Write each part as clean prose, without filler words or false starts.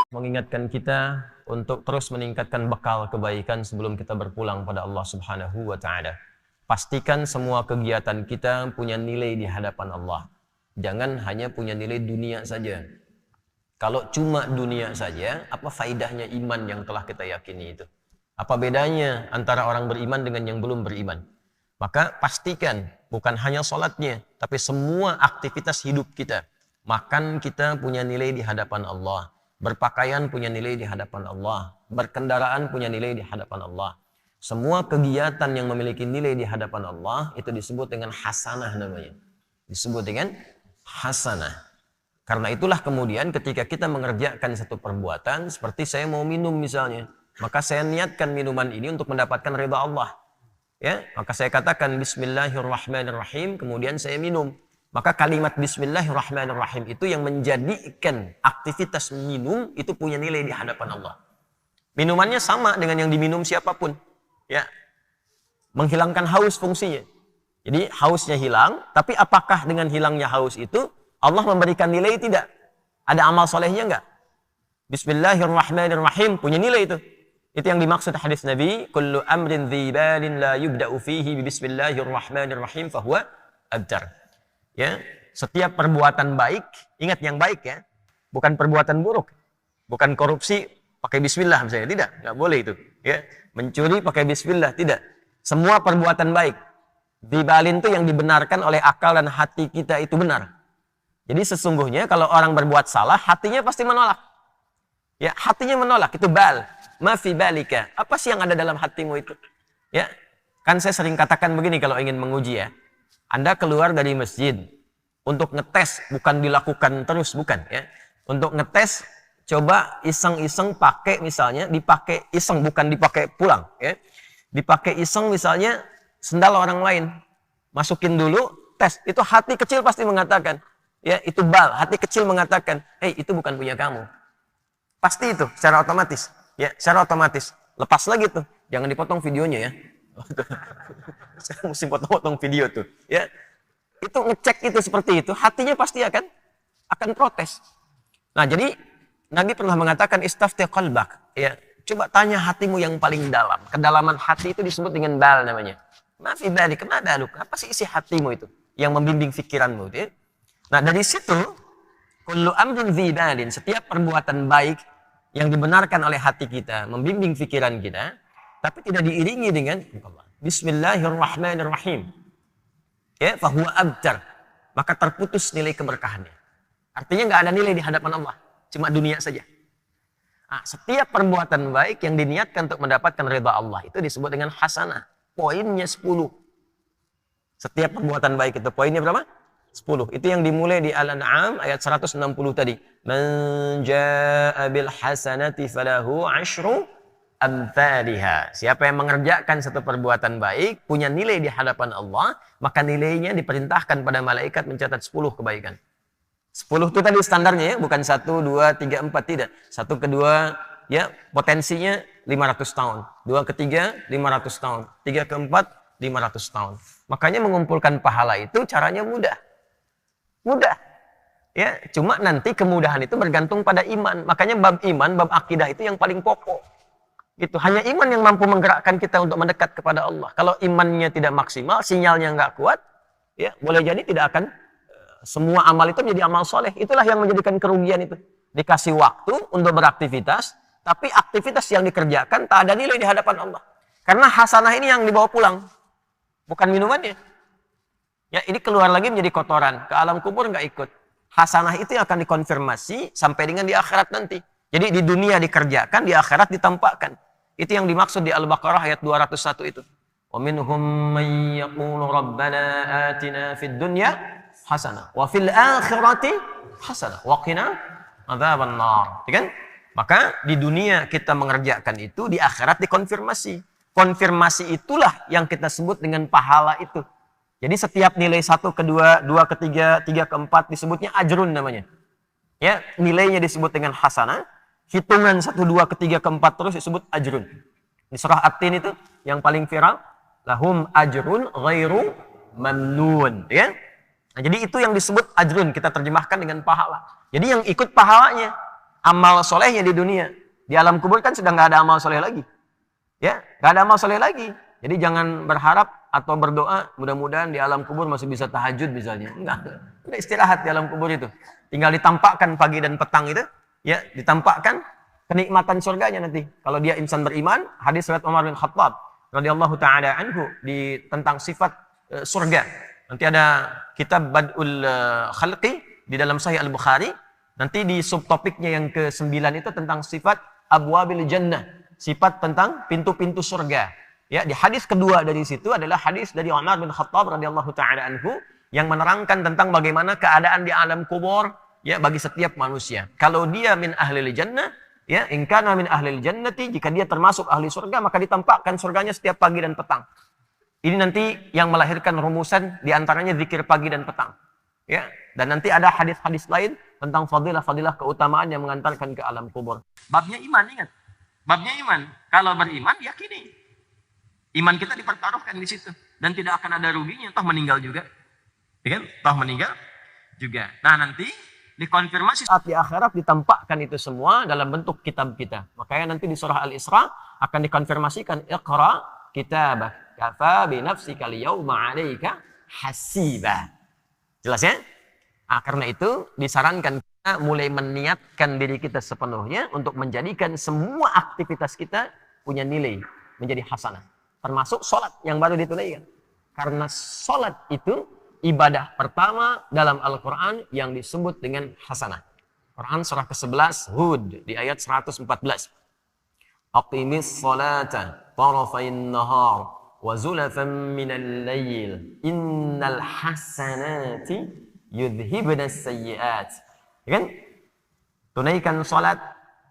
mengingatkan kita untuk terus meningkatkan bekal kebaikan sebelum kita berpulang pada Allah Subhanahu wa taala. Pastikan semua kegiatan kita punya nilai di hadapan Allah. Jangan hanya punya nilai dunia saja. Kalau cuma dunia saja, apa faidahnya iman yang telah kita yakini itu? Apa bedanya antara orang beriman dengan yang belum beriman? Maka pastikan bukan hanya sholatnya, tapi semua aktivitas hidup kita. Makan kita punya nilai di hadapan Allah. Berpakaian punya nilai di hadapan Allah. Berkendaraan punya nilai di hadapan Allah. Semua kegiatan yang memiliki nilai di hadapan Allah itu disebut dengan hasanah namanya. Disebut dengan hasanah. Karena itulah kemudian ketika kita mengerjakan satu perbuatan, seperti saya mau minum misalnya, maka saya niatkan minuman ini untuk mendapatkan ridha Allah. Ya, maka saya katakan Bismillahirrahmanirrahim, kemudian saya minum. Maka kalimat Bismillahirrahmanirrahim itu yang menjadikan aktivitas minum itu punya nilai di hadapan Allah. Minumannya sama dengan yang diminum siapapun. Ya, menghilangkan haus fungsinya. Jadi hausnya hilang, tapi apakah dengan hilangnya haus itu Allah memberikan nilai tidak? Ada amal solehnya enggak? Bismillahirrahmanirrahim punya nilai itu. Itu yang dimaksud hadis Nabi, kullu amrin dzibalin la yubda'u fihi bismillahirrahmanirrahim fahuwa abtar. Ya, setiap perbuatan baik, ingat yang baik ya, bukan perbuatan buruk, bukan korupsi pakai bismillah misalnya, tidak, nggak boleh itu. Ya, mencuri pakai bismillah, tidak. Semua perbuatan baik, dibalin itu yang dibenarkan oleh akal dan hati kita itu benar. Jadi sesungguhnya kalau orang berbuat salah, hatinya pasti menolak. Ya, hatinya menolak, itu bal, ma fi balika. Apa sih yang ada dalam hatimu itu? Ya, kan saya sering katakan begini kalau ingin menguji ya. Anda keluar dari masjid untuk ngetes, bukan dilakukan terus, bukan ya. Untuk ngetes, coba iseng-iseng pakai misalnya, dipakai iseng, bukan dipakai pulang ya. Dipakai iseng misalnya sendal orang lain. Masukin dulu, tes. Itu hati kecil pasti mengatakan, ya itu bal, hati kecil mengatakan, hey itu bukan punya kamu. Pasti itu, secara otomatis. Ya, secara otomatis. Lepas lagi tuh, jangan dipotong videonya ya. Saya mesti potong-potong video tuh, ya. Itu ngecek itu seperti itu, hatinya pasti akan protes. Nah, jadi Nabi pernah mengatakan istafti qalbak, ya. Coba tanya hatimu yang paling dalam. Kedalaman hati itu disebut dengan bal namanya. Mafi balik, kenapa lu? Apa sih isi hatimu itu yang membimbing pikiranmu, ya? Nah, dari situ kullu amrin dzibalin, setiap perbuatan baik yang dibenarkan oleh hati kita, membimbing pikiran kita, tapi tidak diiringi dengan Bismillahirrahmanirrahim. Ya, fahuwa abtar. Maka terputus nilai keberkahannya. Artinya nggak ada nilai di hadapan Allah. Cuma dunia saja. Nah, setiap perbuatan baik yang diniatkan untuk mendapatkan ridha Allah, itu disebut dengan hasanah. Poinnya 10. Setiap perbuatan baik itu, poinnya berapa? 10. Itu yang dimulai di Al-An'am ayat 160 tadi. Man jaa'a bil hasanati falahu 'asyru amthaliha. Siapa yang mengerjakan satu perbuatan baik, punya nilai di hadapan Allah, maka nilainya diperintahkan pada malaikat mencatat 10 kebaikan. 10 itu tadi standarnya ya, bukan 1, 2, 3, 4, tidak. 1 ke 2, ya potensinya 500 tahun. 2 ke 3, 500 tahun. 3 ke 4, 500 tahun. Makanya mengumpulkan pahala itu caranya mudah. Mudah. Ya, cuma nanti kemudahan itu bergantung pada iman. Makanya bab iman, bab akidah itu yang paling pokok. Gitu. Hanya iman yang mampu menggerakkan kita untuk mendekat kepada Allah. Kalau imannya tidak maksimal, sinyalnya nggak kuat, ya boleh jadi tidak akan semua amal itu menjadi amal soleh. Itulah yang menjadikan kerugian itu. Dikasih waktu untuk beraktivitas, tapi aktivitas yang dikerjakan tak ada nilai di hadapan Allah. Karena hasanah ini yang dibawa pulang, bukan minumannya. Ya, ini keluar lagi menjadi kotoran, ke alam kubur nggak ikut. Hasanah itu yang akan dikonfirmasi sampai dengan di akhirat nanti. Jadi di dunia dikerjakan, di akhirat ditampakkan. Itu yang dimaksud di Al-Baqarah ayat 201 itu. Wa minhum may yaqulu rabbana atina fid dunya hasanah wa fil akhirati hasanah wa qina adzaban nar. Kan? Maka di dunia kita mengerjakan itu, di akhirat dikonfirmasi. Konfirmasi itulah yang kita sebut dengan pahala itu. Jadi setiap nilai 1 ke 2, 2 ke 3, 3 ke 4 disebutnya ajrun namanya. Ya, nilainya disebut dengan hasanah. Hitungan 1, 2 ke 3 ke 4 terus disebut ajrun. Di surah At-Tin itu yang paling viral, lahum ajrun ghairu mamnun, ya. Nah, jadi itu yang disebut ajrun, kita terjemahkan dengan pahala. Jadi yang ikut pahalanya. amal solehnya di dunia. Di alam kubur kan sudah nggak ada amal soleh lagi. Ya, nggak ada amal soleh lagi. Jadi jangan berharap atau berdoa, mudah-mudahan di alam kubur masih bisa tahajud misalnya. Enggak. Udah istirahat di alam kubur itu. Tinggal ditampakkan pagi dan petang itu, ya, ditampakkan kenikmatan surganya nanti. Kalau dia insan beriman, hadis riwayat Umar bin Khattab radhiyallahu taala anhu tentang sifat surga. Nanti ada kitab Bad'ul Khalqi di dalam Sahih Al-Bukhari. Nanti di subtopiknya yang ke-9 itu tentang sifat abwabil jannah, sifat tentang pintu-pintu surga. Ya, di hadis kedua dari situ adalah hadis dari Umar bin Khattab radhiyallahu taala anhu yang menerangkan tentang bagaimana keadaan di alam kubur ya bagi setiap manusia. Kalau dia min ahlil jannah, ya, in kana min ahlil jannati, jika dia termasuk ahli surga maka ditampakkan surganya setiap pagi dan petang. Ini nanti yang melahirkan rumusan di antaranya zikir pagi dan petang. Ya, dan nanti ada hadis-hadis lain tentang fadilah-fadilah keutamaan yang mengantarkan ke alam kubur. Babnya iman, ingat. Babnya iman. Kalau beriman, yakini. Iman kita dipertaruhkan di situ dan tidak akan ada ruginya, toh meninggal juga. Ya kan? Toh meninggal juga. Nah, nanti dikonfirmasi saat di akhirat ditampakkan itu semua dalam bentuk kitab kita. Makanya nanti di surah Al-Isra akan dikonfirmasikan iqra kitabak kafa bi nafsika al-yawma 'alaika hasiba. Jelas ya? Nah, karena itu disarankan kita mulai meniatkan diri kita sepenuhnya untuk menjadikan semua aktivitas kita punya nilai, menjadi hasanah. Termasuk sholat yang baru ditunaikan. Karena sholat itu ibadah pertama dalam Al-Quran yang disebut dengan hasanah. Quran surah ke-11 Hud di ayat 114. Aqimis sholata tarafain nahar wa zulafan minal layl innal hasanati yudhibnas sayyiat. Ya kan? Tunaikan sholat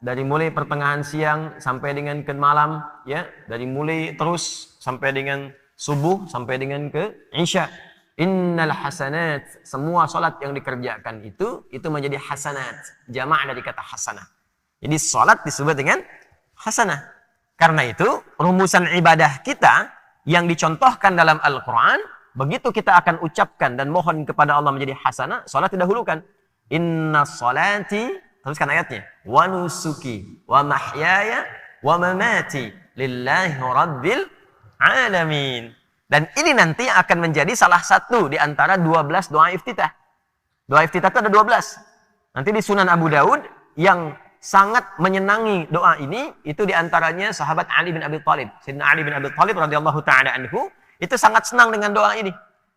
dari mulai pertengahan siang sampai dengan ke malam, ya, dari mulai terus sampai dengan subuh sampai dengan ke isya. Innal hasanat, semua salat yang dikerjakan itu menjadi hasanat. Jamak dari kata hasanah. Jadi salat disebut dengan hasanah. Karena itu rumusan ibadah kita yang dicontohkan dalam Al-Qur'an, begitu kita akan ucapkan dan mohon kepada Allah menjadi hasanah, salat didahulukan. Inna salati, teruskan ayatnya, wa nusuki wa mahyaya wa mamati lillahi rabbil alamin. Dan ini nanti akan menjadi salah satu di antara 12 doa iftitah. Doa iftitah itu ada 12. Nanti di Sunan Abu Daud yang sangat menyenangi doa ini, itu di antaranya sahabat Ali bin Abi Thalib. Sayyidina Ali bin Abi Thalib radhiyallahu taala anhu itu sangat senang dengan doa ini.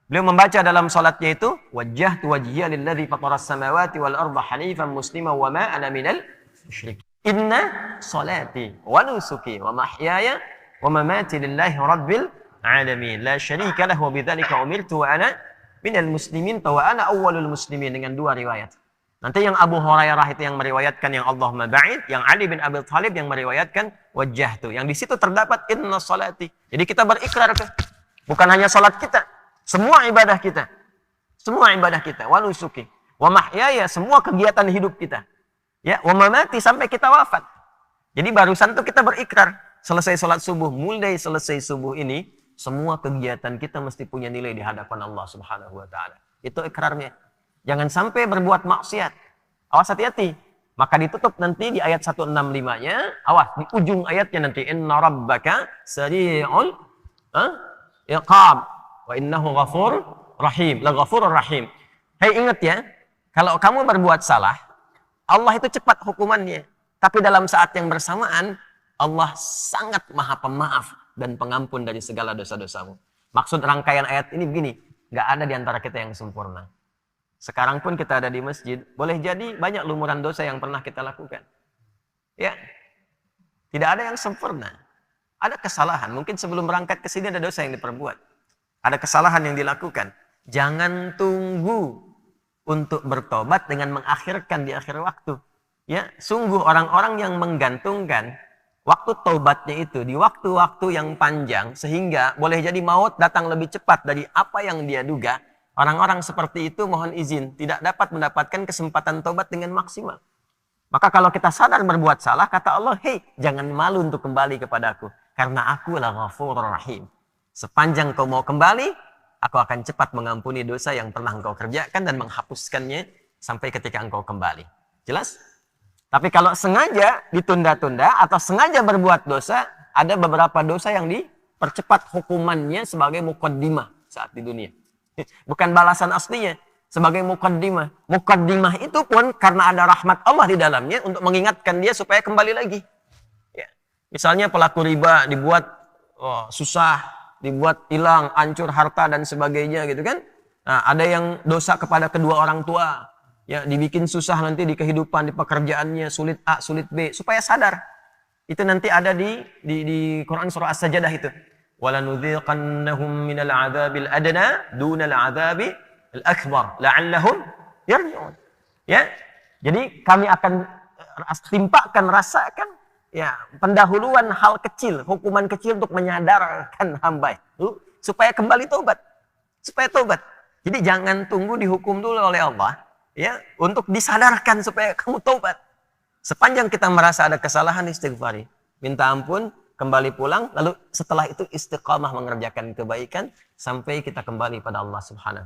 Beliau membaca dalam salatnya itu, wajjahtu wajhiya lilladzi fataras samawati wal arda hanifan musliman wa ma ana minal musyrikin. Inna salati wa nusuki wa mahyaya wa mamati lillahi rabbil alamin. La syarika lahu wa bidzalika umirtu wa ana minal muslimin wa ana awwalul muslimin, dengan dua riwayat. Nanti yang Abu Hurairah itu yang meriwayatkan yang Allahumma ba'id, yang Ali bin Abi Thalib yang meriwayatkan wajjahtu. Yang di situ terdapat inna salati. Jadi kita berikrar ke, bukan hanya salat kita, semua ibadah kita. Semua ibadah kita, wa nusuki, wa mahyaya, semua kegiatan hidup kita. Ya, wa mamati, sampai kita wafat. Jadi barusan tuh kita berikrar, selesai salat subuh, mulai selesai subuh ini, semua kegiatan kita mesti punya nilai di hadapan Allah Subhanahu wa taala. Itu ikrarnya. Jangan sampai berbuat maksiat. Awas, hati-hati. Maka ditutup nanti di ayat 165-nya. Awas, di ujung ayatnya nanti. Inna rabbaka sari'ul iqab. Wa innahu ghafur rahim. La ghafurur rahim. Hei, ingat ya. Kalau kamu berbuat salah, Allah itu cepat hukumannya. Tapi dalam saat yang bersamaan, Allah sangat maha pemaaf dan pengampun dari segala dosa-dosamu. Maksud rangkaian ayat ini begini. Nggak ada di antara kita yang sempurna. Sekarang pun kita ada di masjid, boleh jadi banyak lumuran dosa yang pernah kita lakukan. Ya, tidak ada yang sempurna. Ada kesalahan, mungkin sebelum berangkat ke sini ada dosa yang diperbuat. Ada kesalahan yang dilakukan. Jangan tunggu untuk bertobat dengan mengakhirkan di akhir waktu. Ya, sungguh orang-orang yang menggantungkan waktu taubatnya itu di waktu-waktu yang panjang, sehingga boleh jadi maut datang lebih cepat dari apa yang dia duga. Orang-orang seperti itu mohon izin tidak dapat mendapatkan kesempatan taubat dengan maksimal. Maka kalau kita sadar berbuat salah, kata Allah, hei, jangan malu untuk kembali kepadaku. Karena aku lah Ghafurur Rahim. Sepanjang kau mau kembali, aku akan cepat mengampuni dosa yang pernah engkau kerjakan dan menghapuskannya sampai ketika engkau kembali. Jelas? Tapi kalau sengaja ditunda-tunda atau sengaja berbuat dosa, ada beberapa dosa yang dipercepat hukumannya sebagai mukaddimah saat di dunia. Bukan balasan aslinya, sebagai mukaddimah. Mukaddimah itu pun karena ada rahmat Allah di dalamnya untuk mengingatkan dia supaya kembali lagi. Ya. Misalnya pelaku riba dibuat susah, dibuat hilang, hancur harta dan sebagainya gitu kan. Nah, ada yang dosa kepada kedua orang tua, ya dibikin susah nanti di kehidupan, di pekerjaannya, sulit A, sulit B, supaya sadar. Itu nanti ada di Quran surah As-Sajdah itu. وَلَنُذِيقَنَّهُمْ مِنَ الْعَذَابِ الْأَدْنَى دُونَ الْعَذَابِ الْأَكْبَرِ لَعَلَّهُمْ يَرْجِعُونَ. Ya. Jadi kami akan timpakan, rasakan ya pendahuluan hal kecil, hukuman kecil untuk menyadarkan hamba itu supaya kembali tobat. Supaya tobat. Jadi jangan tunggu dihukum dulu oleh Allah ya untuk disadarkan supaya kamu tobat. Sepanjang kita merasa ada kesalahan, istighfari, minta ampun, kembali pulang, lalu setelah itu istiqamah mengerjakan kebaikan sampai kita kembali pada Allah Subhanahu